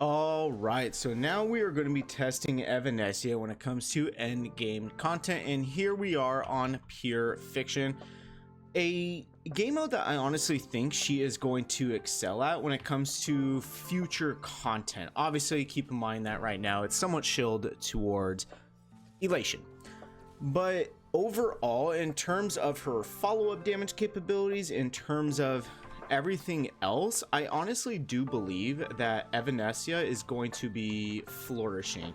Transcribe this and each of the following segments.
All right, so now we are going to be testing Evanescia when it comes to endgame content, and here we are on Pure Fiction, a game mode that I honestly think she is going to excel at when it comes to future content. Obviously, keep in mind that right now it's somewhat shielded towards Elation, but overall, in terms of her follow-up damage capabilities, in terms of everything else, I honestly do believe that Evanescia is going to be flourishing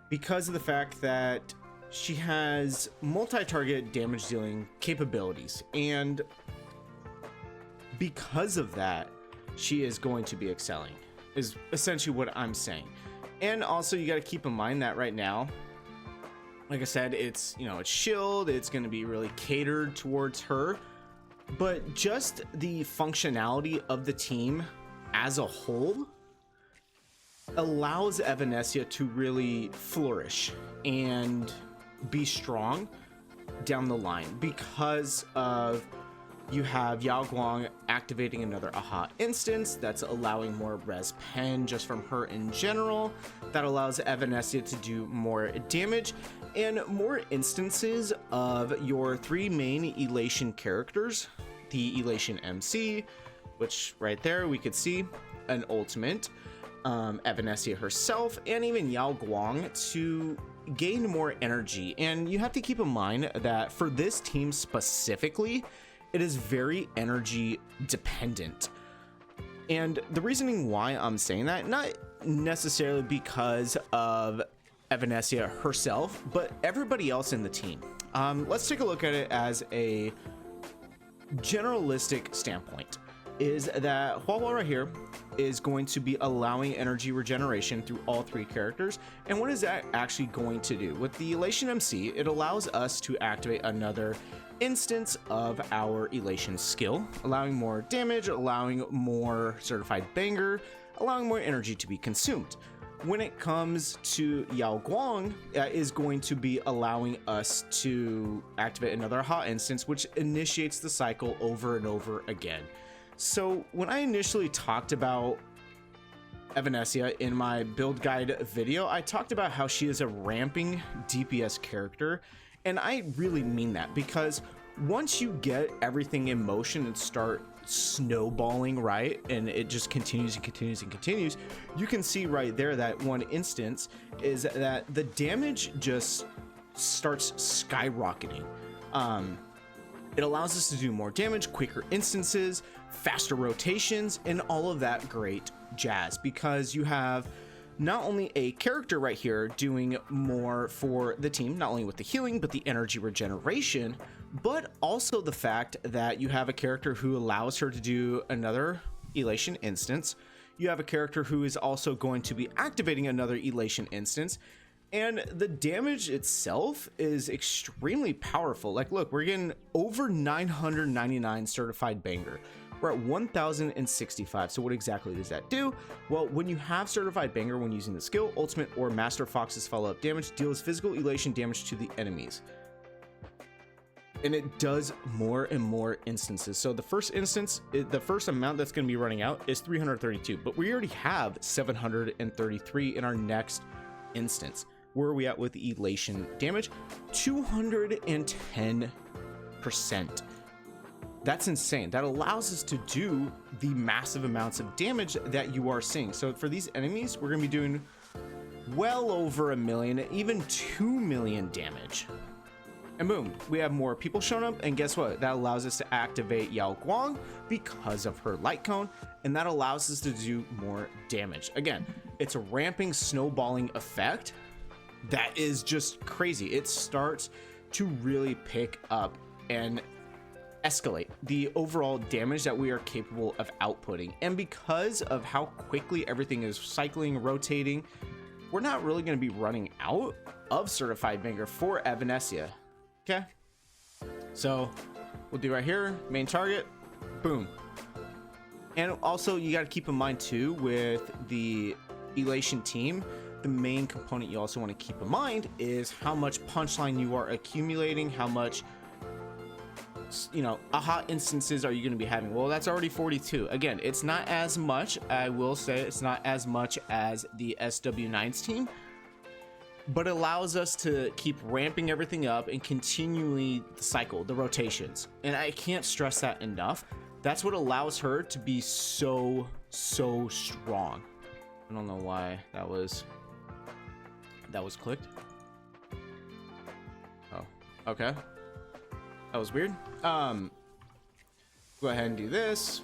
because of the fact that she has multi-target damage dealing capabilities, and because of that she is going to be excelling, is essentially what I'm saying. And also you got to keep in mind that right now, like I said, it's, you know, it's shield, it's going to be really catered towards her, but just the functionality of the team as a whole allows Evanescia to really flourish and be strong down the line, because of you have Yao Guang activating another aha instance that's allowing more res pen just from her in general, that allows Evanescia to do more damage, and more instances of your three main Elation characters, the Elation MC, which right there we could see an ultimate, Evanescia herself, and even Yao Guang to gain more energy. And you have to keep in mind that for this team specifically, it is very energy dependent. And the reasoning why I'm saying that, not necessarily because of Evanescia herself, but everybody else in the team. Let's take a look at it as a generalistic standpoint, is that Huahua right here is going to be allowing energy regeneration through all three characters. And what is that actually going to do? With the Elation MC, it allows us to activate another instance of our Elation skill, allowing more damage, allowing more certified banger, allowing more energy to be consumed. When it comes to Yao Guang, is going to be allowing us to activate another hot instance, which initiates the cycle over and over again. So when I initially talked about Evanescia in my build guide video, I talked about how she is a ramping DPS character, and I really mean that, because once you get everything in motion and start snowballing, right, and it just continues and continues and continues, you can see right there that one instance is that the damage just starts skyrocketing. It allows us to do more damage, quicker instances, faster rotations, and all of that great jazz, because you have not only a character right here doing more for the team, not only with the healing but the energy regeneration, but also the fact that you have a character who allows her to do another Elation instance. You have a character who is also going to be activating another Elation instance, and the damage itself is extremely powerful. Like, look, we're getting over 999 certified banger. We're at 1065. So what exactly does that do? Well, when you have certified banger when using the skill, ultimate, or Master Fox's follow-up damage, deals physical elation damage to the enemies. And it does more and more instances. So the first instance, the first amount that's going to be running out is 332, but we already have 733 in our next instance. Where are we at with elation damage? 210%. That's insane. That allows us to do the massive amounts of damage that you are seeing. So for these enemies, we're going to be doing well over 1 million, even 2 million damage. And boom, we have more people showing up, and guess what? That allows us to activate Yao Guang because of her light cone, and that allows us to do more damage. Again, it's a ramping, snowballing effect that is just crazy. It starts to really pick up and escalate the overall damage that we are capable of outputting. And because of how quickly everything is cycling, rotating, we're not really going to be running out of certified banger for Evanescia. Okay, so we'll do right here, main target, boom. And also you got to keep in mind too, with the Elation team, the main component you also want to keep in mind is how much punchline you are accumulating, how much aha instances are you going to be having? Well, that's already 42. Again, it's not as much. I will say it's not as much as the SW9's team, but it allows us to keep ramping everything up and continually cycle the rotations. And I can't stress that enough. That's what allows her to be so strong. I don't know why that was clicked. Oh, okay. That was weird. Go ahead and do this.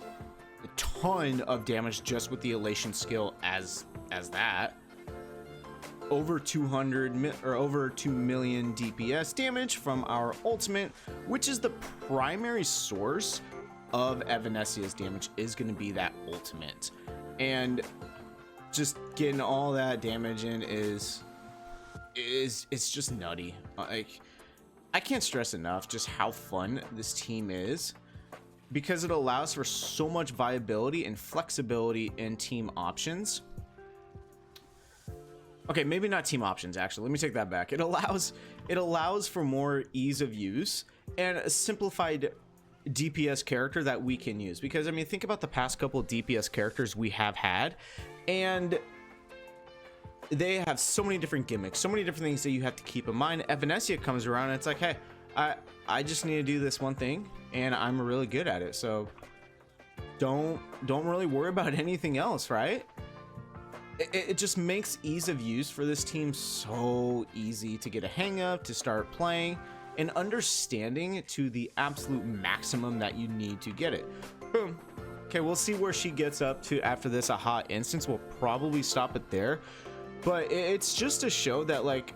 A ton of damage just with the elation skill as that. Over 200 or over 2 million DPS damage from our ultimate, which is the primary source of Evanessia's damage, is going to be that ultimate. And just getting all that damage in is it's just nutty. Like, I can't stress enough just how fun this team is, because it allows for so much viability and flexibility in team options. Okay, maybe not team options, actually. Let me take that back. It allows for more ease of use and a simplified DPS character that we can use. Because, I mean, think about the past couple of DPS characters we have had, and they have so many different gimmicks, so many different things that you have to keep in mind. Evanescia comes around and it's like, hey, I just need to do this one thing and I'm really good at it. So don't really worry about anything else, right? It just makes ease of use for this team so easy to get a hang of, to start playing and understanding to the absolute maximum that you need to get it. Boom. Okay, we'll see where she gets up to after this aha instance. We'll probably stop it there, but it's just to show that, like,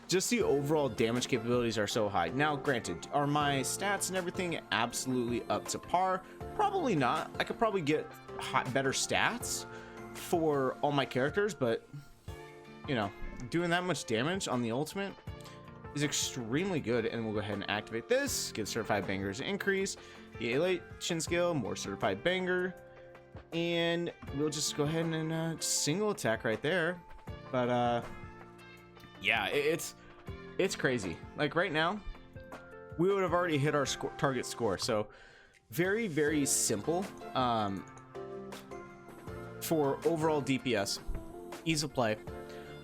just the overall damage capabilities are so high. Now, granted, are my stats and everything absolutely up to par? Probably not. I could probably get better stats for all my characters, but you know, doing that much damage on the ultimate is extremely good. And we'll go ahead and activate this, get certified bangers increase, the elation skill, more certified banger, and we'll just go ahead and single attack right there. But yeah, it's crazy. Like right now we would have already hit our target score, so very simple. For overall DPS, ease of play,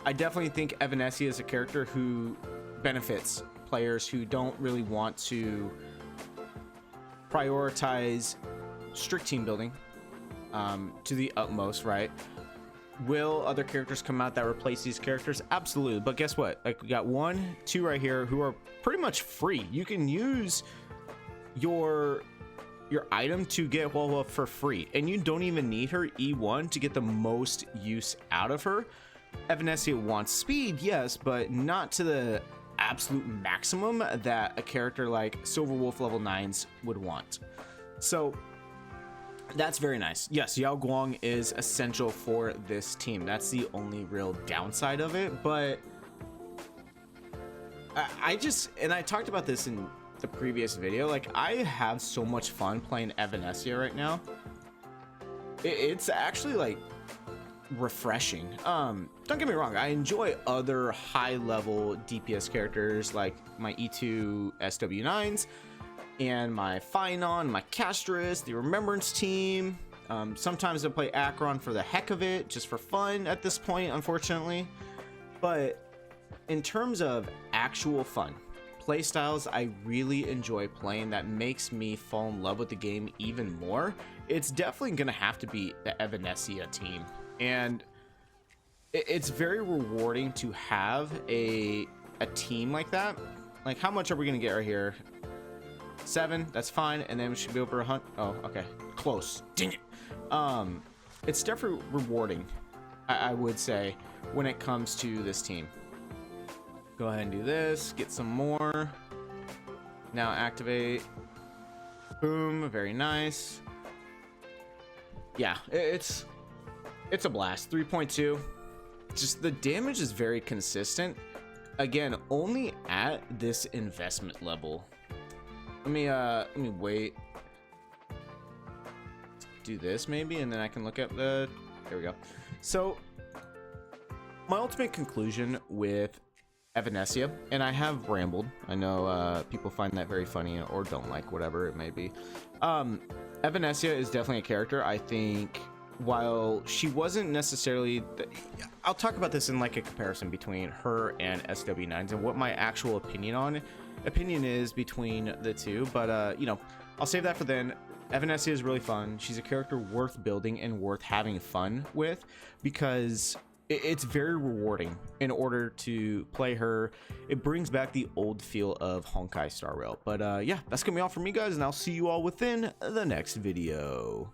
I definitely think Evanescia is a character who benefits players who don't really want to prioritize strict team building to the utmost, right? Will other characters come out that replace these characters? Absolutely. But guess what? Like, we got 1, 2 right here who are pretty much free. You can use your item to get Huahua for free, and you don't even need her E1 to get the most use out of her. Evanescia wants speed, yes, but not to the absolute maximum that a character like Silver Wolf level 9s would want. So that's very nice. Yes, Yao Guang is essential for this team. That's the only real downside of it, but I talked about this in the previous video, like, I have so much fun playing Evanescia right now. It's actually like refreshing. Don't get me wrong, I enjoy other high level DPS characters like my E2 SW9s and my Phynon, my Castris, the Remembrance team. Sometimes I play Akron for the heck of it, just for fun at this point, unfortunately. But in terms of actual fun playstyles I really enjoy playing that makes me fall in love with the game even more, it's definitely gonna have to be the Evanescia team. And it's very rewarding to have a team like that. Like, how much are we gonna get right here? 7, that's fine, and then we should be over 100. Oh, okay, close. Dang it. It's definitely rewarding, I would say, when it comes to this team. Go ahead and do this, get some more. Now activate. Boom, very nice. Yeah, it's a blast. 3.2. Just the damage is very consistent. Again, only at this investment level. Let me wait. Do this maybe, and then I can look at the, there we go. So my ultimate conclusion with Evanescia, and I have rambled. I know people find that very funny or don't like, whatever it may be. Evanescia is definitely a character. I think while she wasn't necessarily I'll talk about this in like a comparison between her and SW9s and what my actual opinion is between the two, but you know, I'll save that for then. Evanescia is really fun. She's a character worth building and worth having fun with because it's very rewarding in order to play her. It brings back the old feel of Honkai Star Rail. But yeah, that's gonna be all from me, guys, and I'll see you all within the next video.